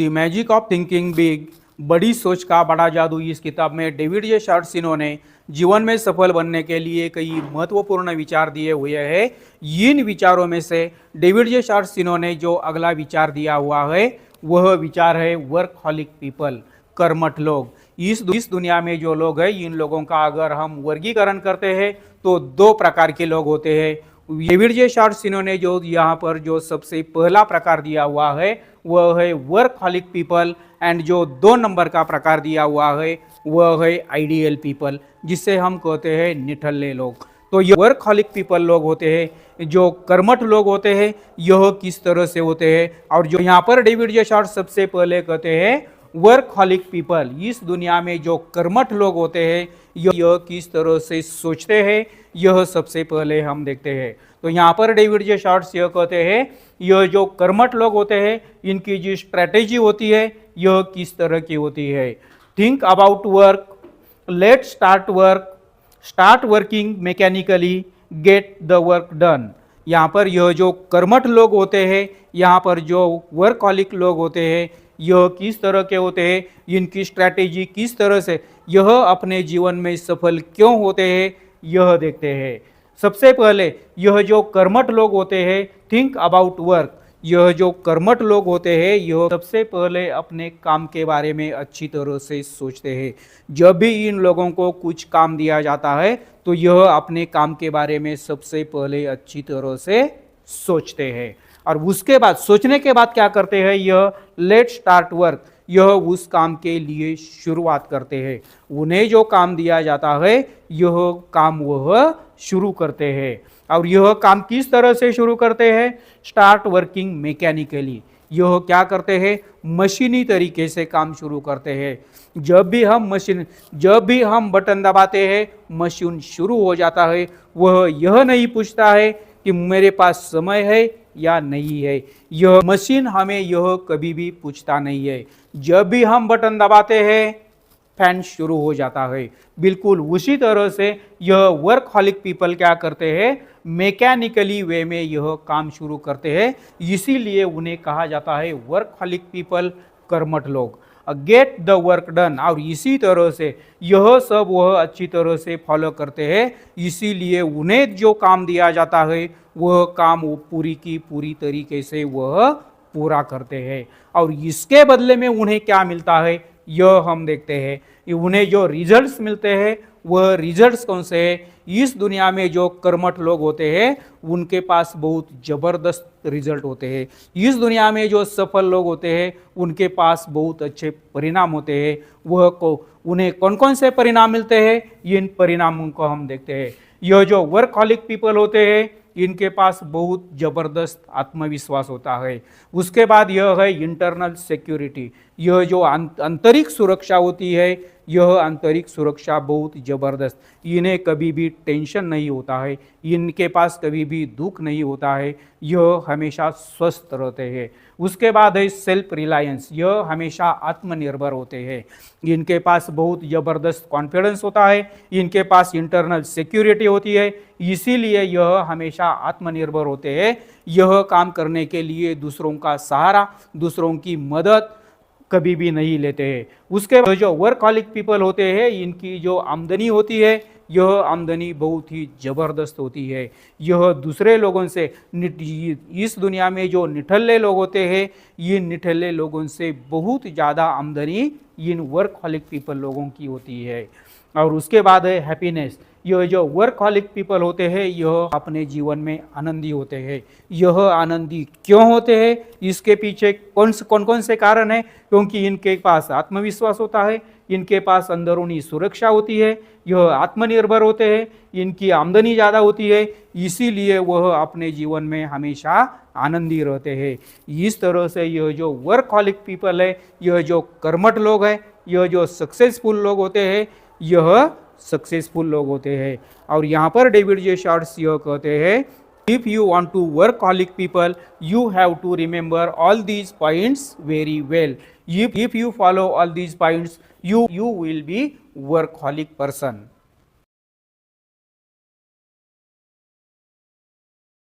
The magic of thinking big, बड़ी सोच का बड़ा जादू। इस किताब में डेविड जे शार्ट्सिनो ने जीवन में सफल बनने के लिए कई महत्वपूर्ण विचार दिए हुए हैं। इन विचारों में से डेविड जे शार्ट्सिनो ने जो अगला विचार दिया हुआ है वह विचार है वर्कहॉलिक पीपल, कर्मठ लोग। इस दुनिया में जो लोग हैं, इन लोगों का अगर हम वर्गीकरण करते हैं तो दो प्रकार के लोग होते हैं। डेविड जे शार्ट्सिनो ने जो यहाँ पर जो सबसे पहला प्रकार दिया हुआ है वह है वर्कहॉलिक पीपल, एंड जो 2 नंबर का प्रकार दिया हुआ है वह है आइडियल पीपल, जिससे हम कहते हैं निठल्ले लोग। तो ये वर्कहॉलिक पीपल लोग होते हैं, जो कर्मठ लोग होते हैं, यह किस तरह से होते हैं। और जो यहाँ पर डेविड जे शार्ट्स सबसे पहले कहते हैं वर्कहॉलिक पीपल, इस दुनिया में जो कर्मठ लोग होते हैं यह किस तरह से सोचते हैं, यह सबसे पहले हम देखते हैं। तो यहाँ पर डेविड जे शार्ट्स यह कहते हैं यह जो कर्मठ लोग होते हैं इनकी जो स्ट्रैटेजी होती है यह किस तरह की होती है। Think about work, let start working mechanically, get the work done. यहाँ पर यह जो कर्मठ लोग होते हैं, यहाँ पर जो वर्कहॉलिक लोग होते हैं, यह किस तरह के होते हैं, इनकी स्ट्रैटेजी किस तरह से, यह अपने जीवन में सफल क्यों होते हैं, यह देखते हैं। सबसे पहले यह जो कर्मठ लोग होते हैं, थिंक अबाउट वर्क, यह जो कर्मठ लोग होते हैं यह सबसे पहले अपने काम के बारे में अच्छी तरह से सोचते हैं। जब भी इन लोगों को कुछ काम दिया जाता है तो यह अपने काम के बारे में सबसे पहले अच्छी तरह से सोचते हैं, और उसके बाद सोचने के बाद क्या करते हैं, यह लेट स्टार्ट वर्क, यह उस काम के लिए शुरुआत करते हैं। उन्हें जो काम दिया जाता है यह काम वह शुरू करते हैं। और यह काम किस तरह से शुरू करते हैं, स्टार्ट वर्किंग मैकेनिकली, यह क्या करते हैं, मशीनी तरीके से काम शुरू करते हैं। जब भी हम बटन दबाते हैं मशीन शुरू हो जाता है। वह यह नहीं पूछता है कि मेरे पास समय है या नहीं है, यह मशीन हमें यह कभी भी पूछता नहीं है। जब भी हम बटन दबाते हैं फैन शुरू हो जाता है। बिल्कुल उसी तरह से यह वर्कहॉलिक पीपल क्या करते हैं, मैकेनिकली वे में यह काम शुरू करते हैं, इसीलिए उन्हें कहा जाता है वर्कहॉलिक पीपल, कर्मठ लोग। गेट द वर्क डन, और इसी तरह से यह सब वह अच्छी तरह से फॉलो करते हैं, इसीलिए उन्हें जो काम दिया जाता है वह काम वो पूरी की पूरी तरीके से वह पूरा करते हैं। और इसके बदले में उन्हें क्या मिलता है यह हम देखते हैं। उन्हें जो रिजल्ट्स मिलते हैं वह रिजल्ट्स कौन से हैं, इस दुनिया में जो कर्मठ लोग होते हैं उनके पास बहुत ज़बरदस्त रिजल्ट होते हैं। इस दुनिया में जो सफल लोग होते हैं उनके पास बहुत अच्छे परिणाम होते हैं। उन्हें कौन कौन से परिणाम मिलते हैं, इन परिणामों को हम देखते हैं। यह जो वर्कहॉलिक पीपल होते हैं इनके पास बहुत ज़बरदस्त आत्मविश्वास होता है। उसके बाद यह है इंटरनल सिक्योरिटी, यह जो आंतरिक सुरक्षा होती है यह आंतरिक सुरक्षा बहुत ज़बरदस्त, इन्हें कभी भी टेंशन नहीं होता है, इनके पास कभी भी दुख नहीं होता है, यह हमेशा स्वस्थ रहते हैं। उसके बाद है सेल्फ रिलायंस, यह हमेशा आत्मनिर्भर होते हैं, इनके पास बहुत ज़बरदस्त कॉन्फिडेंस होता है, इनके पास इंटरनल सिक्योरिटी होती है, इसीलिए यह हमेशा आत्मनिर्भर होते हैं। यह काम करने के लिए दूसरों का सहारा, दूसरों की मदद कभी भी नहीं लेते हैं। उसके बाद जो वर्कहॉलिक पीपल होते हैं इनकी जो आमदनी होती है यह आमदनी बहुत ही ज़बरदस्त होती है। यह दूसरे लोगों से, इस दुनिया में जो निठल्ले लोग होते हैं इन निठल्ले लोगों से बहुत ज़्यादा आमदनी इन वर्कहॉलिक पीपल लोगों की होती है। और उसके बाद है हैप्पीनेस, यह जो वर्कहॉलिक पीपल होते हैं यह अपने जीवन में आनंदी होते हैं। यह आनंदी क्यों होते हैं, इसके पीछे कौन कौन से कारण हैं, क्योंकि इनके पास आत्मविश्वास होता है, इनके पास अंदरूनी सुरक्षा होती है, यह आत्मनिर्भर होते हैं, इनकी आमदनी ज़्यादा होती है, इसीलिए वह अपने जीवन में हमेशा आनंदी रहते हैं। इस तरह से यह जो वर्कहॉलिक पीपल है, यह जो कर्मठ लोग हैं, यह जो सक्सेसफुल लोग होते हैं, यह सक्सेसफुल लोग होते हैं। और यहाँ पर डेविड जे शार्ट्स यह कहते हैं, if you want to workaholic people you have to remember all these points very well. If you follow all these points you will be workaholic person.